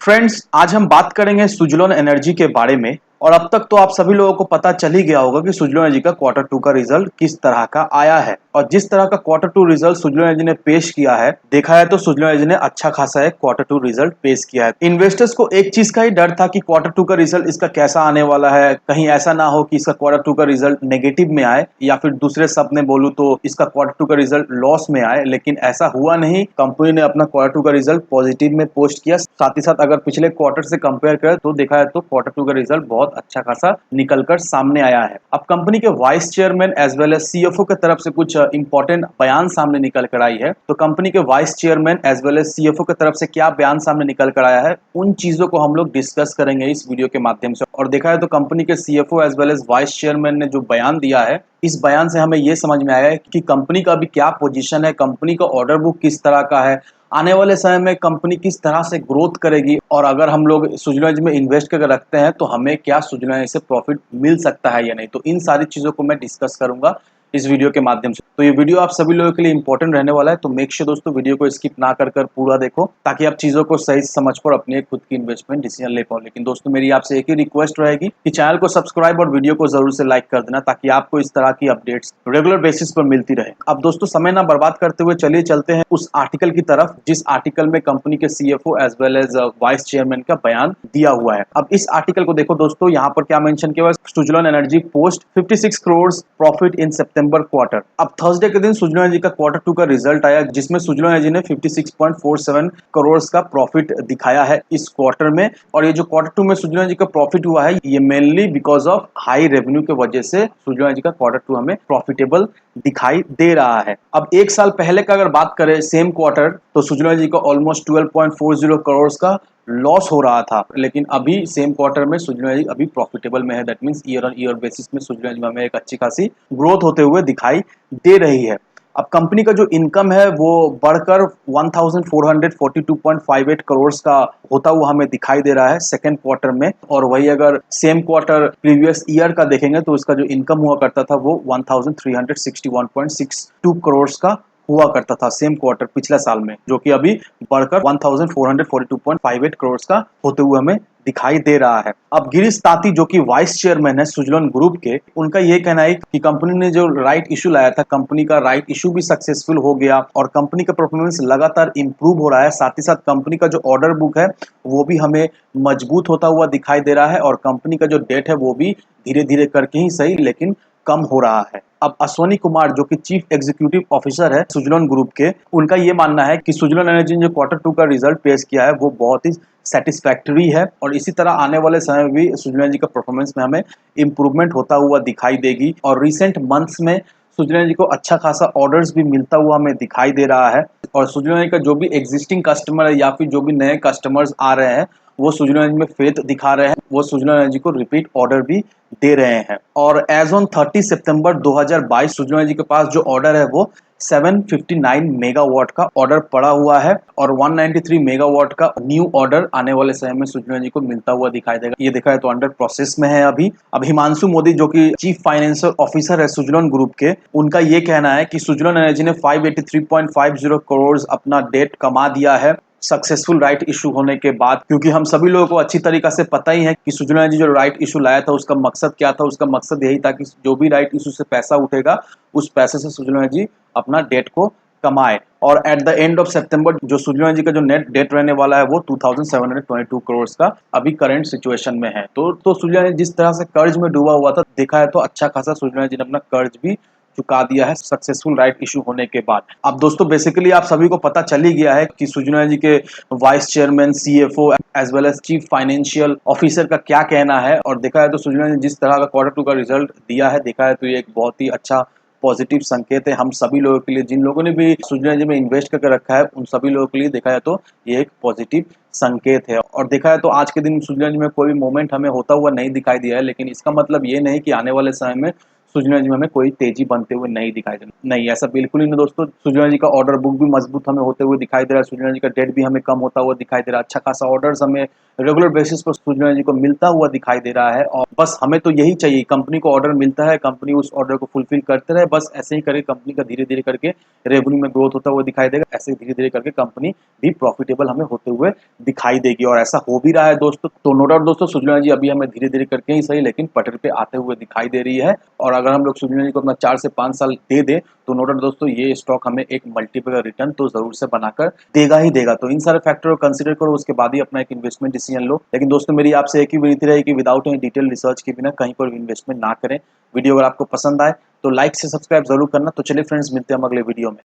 Friends, आज हम बात करेंगे सुजलोन एनर्जी के बारे में। और अब तक तो आप सभी लोगों को पता चल ही गया होगा कि सुजलोन एनर्जी का क्वार्टर टू का रिजल्ट किस तरह का आया है। और जिस तरह का quarter two result Suzlon energy ने पेश किया है, देखा है तो सुजलोन एनर्जी ने अच्छा खासा एक क्वार्टर टू रिजल्ट पेश किया है। इन्वेस्टर्स को एक चीज का ही डर था कि क्वार्टर टू का रिजल्ट इसका कैसा आने वाला है, कहीं ऐसा ना हो कि इसका क्वार्टर टू का रिजल्ट नेगेटिव में आए, या फिर दूसरे शब्द में बोलूं तो इसका क्वार्टर टू का रिजल्ट लॉस में आए। लेकिन ऐसा हुआ नहीं, कंपनी ने अपना क्वार्टर टू का रिजल्ट पॉजिटिव में पोस्ट किया। साथ ही साथ अगर पिछले क्वार्टर से कंपेयर करें तो देखा है तो क्वार्टर टू का रिजल्ट बहुत अच्छा खासा निकलकर सामने आया है। अब कंपनी के vice chairman as well as CFO की तरफ से कुछ इंपॉर्टेंट बयान सामने निकल कर आई है। तो कंपनी के vice chairman as well as CFO की तरफ से क्या बयान सामने निकल कर आया है, उन चीजों को हम लोग डिस्कस करेंगे इस वीडियो के माध्यम से। और देखा है तो कंपनी के CFO as well as vice chairman ने जो बयान दिया है, इस बयान से हमें यह समझ में आया है कि कंपनी का अभी क्या पोजीशन है, कंपनी का ऑर्डर बुक किस तरह का है, आने वाले समय में कंपनी किस तरह से ग्रोथ करेगी, और अगर हम लोग सुजलोन एनर्जी में इन्वेस्ट करके रखते हैं तो हमें क्या सुजलोन एनर्जी से प्रॉफिट मिल सकता है या नहीं। तो इन सारी चीजों को मैं डिस्कस करूंगा इस वीडियो के माध्यम से। तो ये वीडियो आप सभी लोगों के लिए इंपॉर्टेंट रहने वाला है, तो मेक श्योर दोस्तों वीडियो को स्किप ना कर पूरा देखो, ताकि आप चीजों को सही समझ पर अपनी खुद की इन्वेस्टमेंट डिसीजन ले पाओ। लेकिन दोस्तों मेरी आपसे एक ही रिक्वेस्ट रहेगी कि चैनल को सब्सक्राइब और वीडियो को जरूर से लाइक कर देना, ताकि आपको इस तरह की अपडेट्स रेगुलर बेसिस पर मिलती रहे। अब दोस्तों समय ना बर्बाद करते हुए चलिए चलते हैं उस आर्टिकल की तरफ, जिस आर्टिकल में कंपनी के CFO as well as vice chairman का बयान दिया हुआ है। अब इस आर्टिकल को देखो दोस्तों, यहाँ पर क्या मेंशन किया हुआ है, Suzlon energy post 56 crore profit in September quarter. अब थर्सडे के दिन सुजलोन एनर्जी का क्वार्टर टू का रिजल्ट आया, जिसमें सुजलोन एनर्जी ने 56.47 करोड़ का प्रॉफिट दिखाया है इस क्वार्टर में। और ये जो क्वार्टर टू में सुजलोन एनर्जी का प्रॉफिट हुआ है, ये mainly because of high revenue के वजह से सुजलोन एनर्जी का क्वार्टर टू हमें प्रॉफिटेबल दिखाई दे रहा है। अब एक साल पहले का अगर बात करें सेम क्वार्टर, तो सुजलोन एनर्जी का ऑलमोस्ट 12.40 करोड़ का लॉस हो रहा था। लेकिन अभी सेम क्वार्टर में सुजलोन एनर्जी अभी प्रॉफिटेबल में है। That means year on year basis में सुजलोन एनर्जी में हमें एक अच्छी खासी ग्रोथ होते हुए दिखाई दे रही है। अब कंपनी का जो इनकम है वो बढ़कर 1442.58 करोड़ का होता हुआ हमें दिखाई दे रहा है सेकेंड क्वार्टर में। और वही अगर सेम क्वार्टर प्रीवियस ईयर का देखेंगे तो इसका जो इनकम हुआ करता था वो 1361.62 करोड़ का हुआ करता था सेम क्वार्टर पिछले साल में, जो कि अभी बढ़कर 1442.58 करोड़ का होते हुए हमें दिखाई दे रहा है। अब गिरीश ताती जो कि वाइस चेयरमैन है सुजलोन ग्रुप के, उनका ये कहना है कि कंपनी ने जो राइट इशू लाया था, कंपनी का राइट इशू भी सक्सेसफुल हो गया और कंपनी का परफॉर्मेंस लगातार इंप्रूव हो रहा है। साथ ही साथ कंपनी का जो ऑर्डर बुक है वो भी हमें मजबूत होता हुआ दिखाई दे रहा है, और कंपनी का जो डेट है वो भी धीरे धीरे करके ही सही लेकिन कम हो रहा है। अब अश्वनी कुमार जो कि चीफ एग्जीक्यूटिव ऑफिसर है सुजलोन ग्रुप के, उनका ये मानना है कि सुजलोन एनर्जी ने जो क्वार्टर टू का रिजल्ट पेश किया है वो बहुत ही सेटिस्फैक्टरी है, और इसी तरह आने वाले समय में भी सुजलोन एनर्जी का परफॉर्मेंस में हमें इंप्रूवमेंट होता हुआ दिखाई देगी। और रिसेंट मंथ्स में सुजलोन एनर्जी को अच्छा खासा ऑर्डर्स भी मिलता हुआ हमें दिखाई दे रहा है। और सुजलोन एनर्जी का जो भी एग्जिस्टिंग कस्टमर है या फिर जो भी नए कस्टमर्स आ रहे हैं, वो सुजलोन एनर्जी में फेथ दिखा रहे हैं, वो सुजलोन एनर्जी को रिपीट ऑर्डर भी दे रहे हैं। और एज ऑन 30 सितंबर 2022 सुजलोन एनर्जी के पास जो ऑर्डर है वो 759 मेगावाट का ऑर्डर पड़ा हुआ है, और 193 मेगावाट का न्यू ऑर्डर आने वाले समय में सुजलोन एनर्जी को मिलता हुआ दिखाई देगा। ये देखा है तो अंडर प्रोसेस में है अभी। अब हिमांशु मोदी जो कि चीफ फाइनेंशियल ऑफिसर है सुजलोन ग्रुप के, उनका ये कहना है कि सुजलोन एनर्जी ने 583.50 करोड़ अपना डेट कमा दिया है सक्सेसफुल राइट इशू होने के बाद। क्योंकि हम सभी लोगों को अच्छी तरीके से पता ही है कि सुजलोन एनर्जी जो राइट इशू लाया था उसका मकसद क्या था। उसका मकसद यही था कि जो भी राइट इशू से पैसा उठेगा उस पैसे से सुजलोन एनर्जी अपना डेट को कमाए। और एट द एंड ऑफ सितंबर जो सुजलोन एनर्जी का जो नेट डेट रहने वाला है वो 2722 करोड़ का अभी करंट सिचुएशन में है। तो सुजलोन एनर्जी जिस तरह से कर्ज में डूबा हुआ था, देखा है तो अच्छा खासा सुजलोन एनर्जी ने अपना कर्ज भी चुका दिया है सक्सेसफुल राइट इशू होने के बाद। अब दोस्तों बेसिकली आप सभी को पता चल ही गया है कि सुजलोन एनर्जी के vice chairman, CFO as well as chief financial officer का क्या कहना है। और देखा है तो सुजलोन एनर्जी जिस तरह का क्वार्टर टू का रिजल्ट दिया है, देखा है तो ये एक बहुत ही अच्छा पॉजिटिव संकेत है हम सभी लोगों के लिए। जिन लोगों ने भी सुजलोन एनर्जी में इन्वेस्ट करके रखा है उन सभी लोगों के लिए देखा है तो ये एक पॉजिटिव संकेत है। और देखा है तो आज के दिन सुजलोन एनर्जी में कोई भी मूवमेंट हमें होता हुआ नहीं दिखाई दिया है, लेकिन इसका मतलब ये नहीं कि आने वाले समय में सुजला एनर्जी में हमें कोई तेजी बनते हुए नहीं दिखाई दे रहा। नहीं, ऐसा बिल्कुल ही नहीं दोस्तों। सुजला एनर्जी का ऑर्डर बुक भी मजबूत हमें होते हुए दिखाई दे रहा है। सुजला एनर्जी का डेट भी हमें कम होता हुआ दिखाई दे रहा है। अच्छा खासा ऑर्डर्स हमें रेगुलर बेसिस पर सुजला एनर्जी को मिलता हुआ दिखाई दे रहा है। और बस हमें तो यही चाहिए, कंपनी को ऑर्डर मिलता है, कंपनी उस ऑर्डर को फुलफिल करते रहे, बस ऐसे ही करके कंपनी का धीरे धीरे करके रेवेन्यू में ग्रोथ होता हुआ दिखाई देगा। ऐसे धीरे धीरे करके कंपनी भी प्रॉफिटेबल हमें होते हुए दिखाई देगी, और ऐसा हो भी रहा है दोस्तों। तो नो डाउट दोस्तों, सुजला एनर्जी अभी हमें धीरे धीरे करके ही सही लेकिन पटरी पे आते हुए दिखाई दे रही है। और अगर हम लोग सुजला एनर्जी को अपना 4 से 5 साल दे दें तो नो डाउट दोस्तों, ये स्टॉक हमें एक मल्टीपल रिटर्न तो जरूर से बनाकर देगा ही देगा। तो इन सारे फैक्टर को कंसिडर करो, उसके बाद ही अपना एक इन्वेस्टमेंट डिसीजन लो। लेकिन दोस्तों, मेरी आपसे एक ही विनती रही कि विदाउट एनी डिटेल रिसर्च के बिना कहीं पर इन्वेस्टमेंट ना करें। वीडियो अगर आपको पसंद आए तो लाइक से सब्सक्राइब जरूर करना। तो चलिए फ्रेंड्स, मिलते हैं हम अगले वीडियो में।